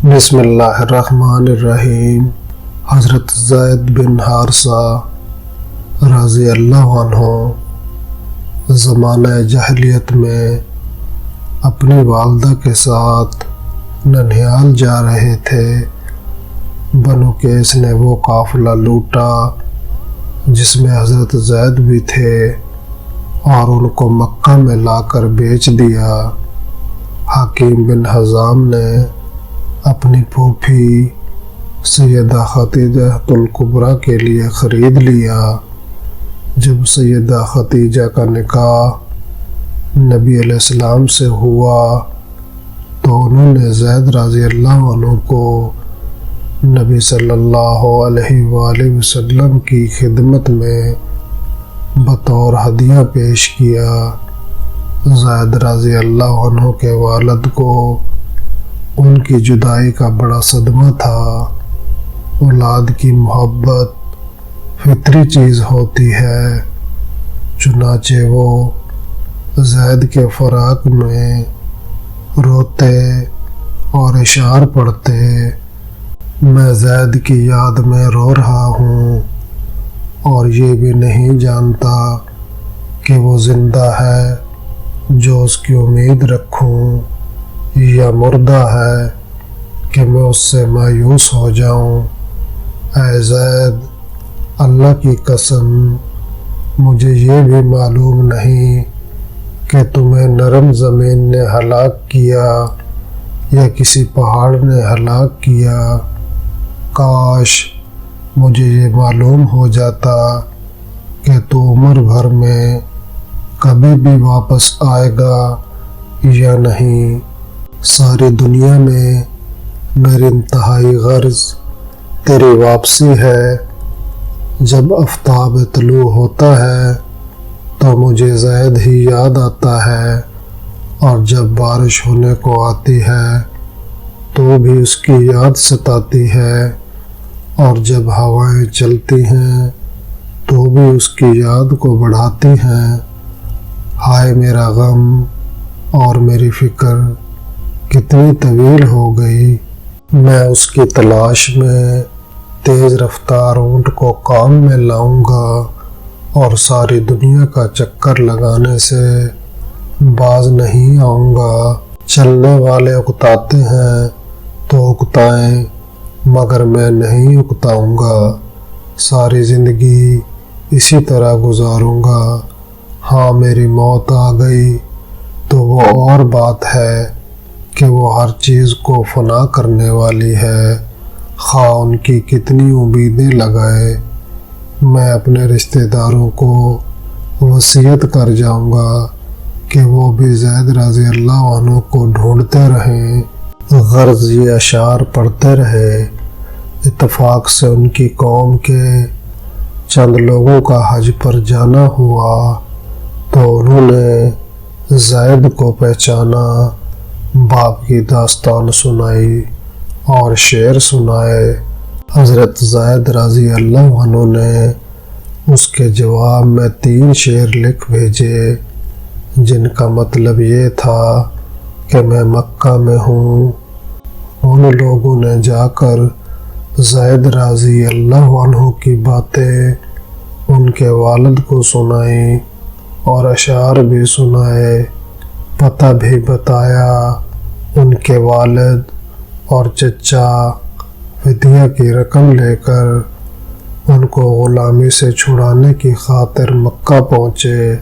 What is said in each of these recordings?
بسم اللہ الرحمن الرحیم۔ حضرت زید بن حارثہ رضی اللہ عنہ زمانہ جاہلیت میں اپنی والدہ کے ساتھ ننیال جا رہے تھے۔ بنو قیس نے وہ قافلہ لوٹا جس میں حضرت زید بھی تھے اور ان کو مکہ میں لا کر بیچ دیا۔ حکیم بن حزام نے اپنی پھوپھی سیدہ خدیجہ الکبریٰ کے لیے خرید لیا۔ جب سیدہ خدیجہ کا نکاح نبی علیہ السلام سے ہوا تو انہوں نے زید رضی اللہ عنہ کو نبی صلی اللہ علیہ وآلہ وسلم کی خدمت میں بطور ہدیہ پیش کیا۔ زید رضی اللہ عنہ کے والد کو ان کی جدائی کا بڑا صدمہ تھا۔ اولاد کی محبت فطری چیز ہوتی ہے، چنانچہ وہ زید کے فراق میں روتے اور اشعار پڑھتے، میں زید کی یاد میں رو رہا ہوں اور یہ بھی نہیں جانتا کہ وہ زندہ ہے جو اس کی امید رکھوں، یا مردہ ہے کہ میں اس سے مایوس ہو جاؤں۔ اے زید، اللہ کی قسم مجھے یہ بھی معلوم نہیں کہ تمہیں نرم زمین نے ہلاک کیا یا کسی پہاڑ نے ہلاک کیا۔ کاش مجھے یہ معلوم ہو جاتا کہ تو عمر بھر میں کبھی بھی واپس آئے گا یا نہیں۔ ساری دنیا میں میری انتہائی غرض تیری واپسی ہے۔ جب آفتاب طلوع ہوتا ہے تو مجھے زید ہی یاد آتا ہے، اور جب بارش ہونے کو آتی ہے تو بھی اس کی یاد ستاتی ہے، اور جب ہوائیں چلتی ہیں تو بھی اس کی یاد کو بڑھاتی ہیں۔ ہائے میرا غم اور میری فکر کتنی طویل ہو گئی۔ میں اس کی تلاش میں تیز رفتار اونٹ کو کام میں لاؤں گا اور ساری دنیا کا چکر لگانے سے باز نہیں آؤں گا۔ چلنے والے اکتاتے ہیں تو اکتائیں، مگر میں نہیں اکتاؤں گا۔ ساری زندگی اسی طرح گزاروں گا۔ ہاں میری موت آ گئی تو وہ اور بات ہے کہ وہ ہر چیز کو فنا کرنے والی ہے، خواہ ان کی کتنی امیدیں لگائے۔ میں اپنے رشتہ داروں کو وصیت کر جاؤں گا کہ وہ بھی زید رضی اللہ عنہ کو ڈھونڈتے رہیں، غرض یہ اشعار پڑھتے رہے۔ اتفاق سے ان کی قوم کے چند لوگوں کا حج پر جانا ہوا تو انہوں نے زید کو پہچانا، باپ کی داستان سنائی اور شعر سنائے۔ حضرت زید رضی اللہ عنہ نے اس کے جواب میں 3 شعر لکھ بھیجے، جن کا مطلب یہ تھا کہ میں مکہ میں ہوں۔ ان لوگوں نے جا کر زید رضی اللہ عنہ کی باتیں ان کے والد کو سنائیں اور اشعار بھی سنائے۔ پتہ بھی بتایا۔ ان کے والد اور چچا فدیہ کی رقم لے کر ان کو غلامی سے چھڑانے کی خاطر مکہ پہنچے۔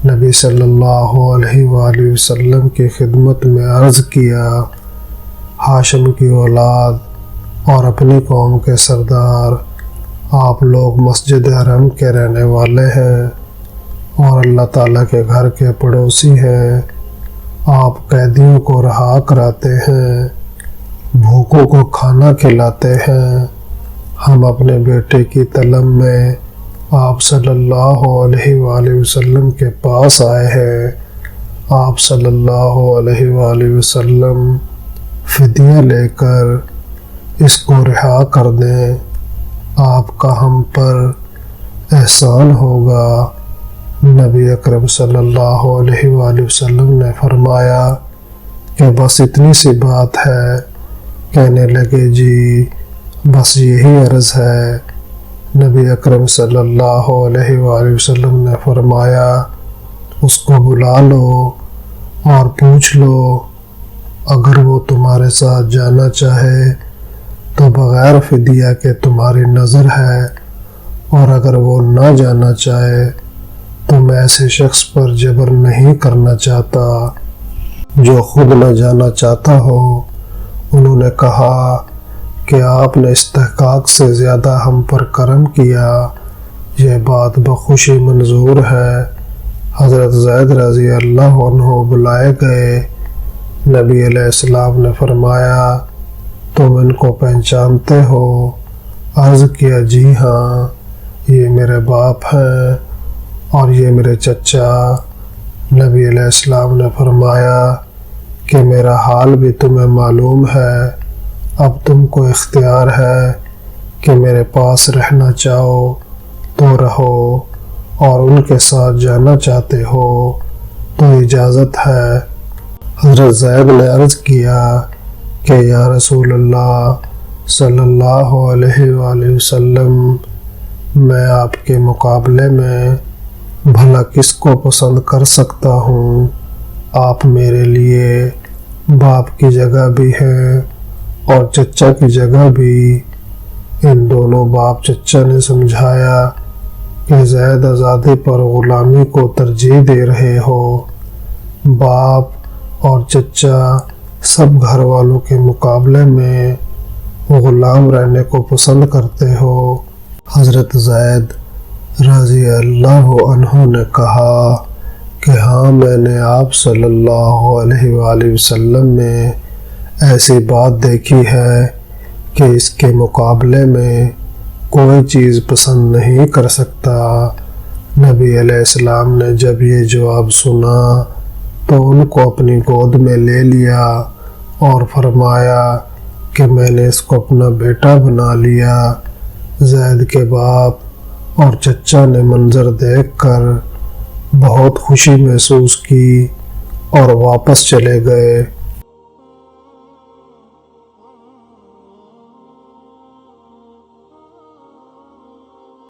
نبی صلی اللہ علیہ وآلہ وسلم کی خدمت میں عرض کیا، ہاشم کی اولاد اور اپنی قوم کے سردار، آپ لوگ مسجد حرم کے رہنے والے ہیں اور اللہ تعالیٰ کے گھر کے پڑوسی ہیں۔ آپ قیدیوں کو رہا کراتے ہیں، بھوکوں کو کھانا کھلاتے ہیں۔ ہم اپنے بیٹے کی طلب میں آپ صلی اللہ علیہ وآلہ وسلم کے پاس آئے ہیں۔ آپ صلی اللہ علیہ وآلہ وسلم فدیہ لے کر اس کو رہا کر دیں، آپ کا ہم پر احسان ہوگا۔ نبی اکرم صلی اللہ علیہ وآلہ وسلم نے فرمایا کہ بس اتنی سی بات ہے کہنے لگے جی بس یہی عرض ہے۔ نبی اکرم صلی اللہ علیہ وآلہ وسلم نے فرمایا اس کو بلا لو اور پوچھ لو، اگر وہ تمہارے ساتھ جانا چاہے تو بغیر فدیہ کے تمہاری نظر ہے، اور اگر وہ نہ جانا چاہے تو میں ایسے شخص پر جبر نہیں کرنا چاہتا جو خود نہ جانا چاہتا ہو۔ انہوں نے کہا کہ آپ نے استحقاق سے زیادہ ہم پر کرم کیا، یہ بات بخوشی منظور ہے۔ حضرت زید رضی اللہ عنہ بلائے گئے۔ نبی علیہ السلام نے فرمایا تم ان کو پہچانتے ہو؟ عرض کیا جی ہاں، یہ میرے باپ ہیں اور یہ میرے چچا۔ نبی علیہ السلام نے فرمایا کہ میرا حال بھی تمہیں معلوم ہے، اب تم کو اختیار ہے کہ میرے پاس رہنا چاہو تو رہو، اور ان کے ساتھ جانا چاہتے ہو تو اجازت ہے۔ حضرت زید نے عرض کیا کہ یا رسول اللہ صلی اللہ علیہ وآلہ وسلم، میں آپ کے مقابلے میں بھلا کس کو پسند کر سکتا ہوں؟ آپ میرے لیے باپ کی جگہ بھی ہیں اور چچا کی جگہ بھی۔ ان دونوں باپ چچا نے سمجھایا کہ زید آزادی پر غلامی کو ترجیح دے رہے ہو، باپ اور چچا سب گھر والوں کے مقابلے میں غلام رہنے کو پسند کرتے ہو۔ حضرت زید رضی اللہ عنہ نے کہا کہ ہاں، میں نے آپ صلی اللہ علیہ وآلہ وسلم میں ایسی بات دیکھی ہے کہ اس کے مقابلے میں کوئی چیز پسند نہیں کر سکتا۔ نبی علیہ السلام نے جب یہ جواب سنا تو ان کو اپنی گود میں لے لیا اور فرمایا کہ میں نے اس کو اپنا بیٹا بنا لیا۔ زید کے باپ اور چچا نے منظر دیکھ کر بہت خوشی محسوس کی اور واپس چلے گئے۔